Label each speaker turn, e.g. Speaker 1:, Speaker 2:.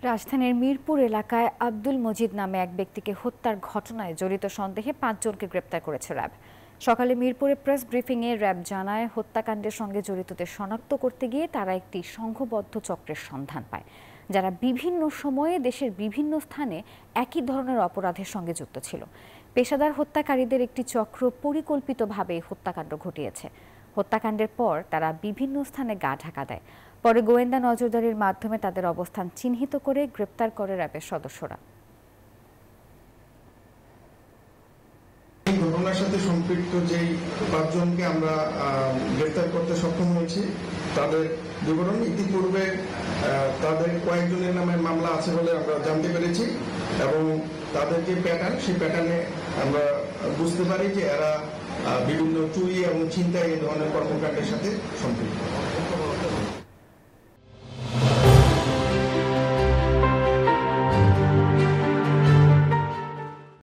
Speaker 1: রাজধানীর মিরপুর এলাকায় আব্দুল মজিদ নামে এক ব্যক্তিকে হত্যার ঘটনায় জড়িত সন্দেহে ৫ জনকে গ্রেপ্তার করেছে র্যাব। সকালে মিরপুরে প্রেস ব্রিফিংয়ে র্যাব জানায়, হত্যাকাণ্ডের সঙ্গে জড়িতদের শনাক্ত করতে গিয়ে তারা একটি সংঘবদ্ধ চক্রের সন্ধান পায়, যারা বিভিন্ন সময়ে দেশের বিভিন্ন স্থানে একই ধরনের অপরাধের সঙ্গে যুক্ত ছিল। পেশাদার হত্যাকারীদের একটি চক্র পরিকল্পিতভাবে হত্যাকাণ্ড ঘটিয়েছে। হত্যাকাণ্ডের পর তারা বিভিন্ন স্থানে গা ঢাকা দেয়। পরে গোয়েন্দা নজরদারির মাধ্যমে তাদের অবস্থান চিহ্নিত করে গ্রেপ্তার করে র্যাবের সদস্যরা।
Speaker 2: এই ঘটনার সাথে সম্পৃক্ত যেই ৫ জনকে আমরা গ্রেপ্তার করতে সক্ষম হয়েছি, তাদের বিবরণ ইতিপূর্বে তাদের কয়েকজনের নামে মামলা আছে বলে আমরা জানতে পেরেছি এবং তাদের যে প্যাটার্ন, সেই প্যাটার্নে আমরা বুঝতে পারি যে এরা বিভিন্ন চুরি এবং ছিনতাই এই ধরনের কর্মকাণ্ডের সাথে সম্পৃক্ত।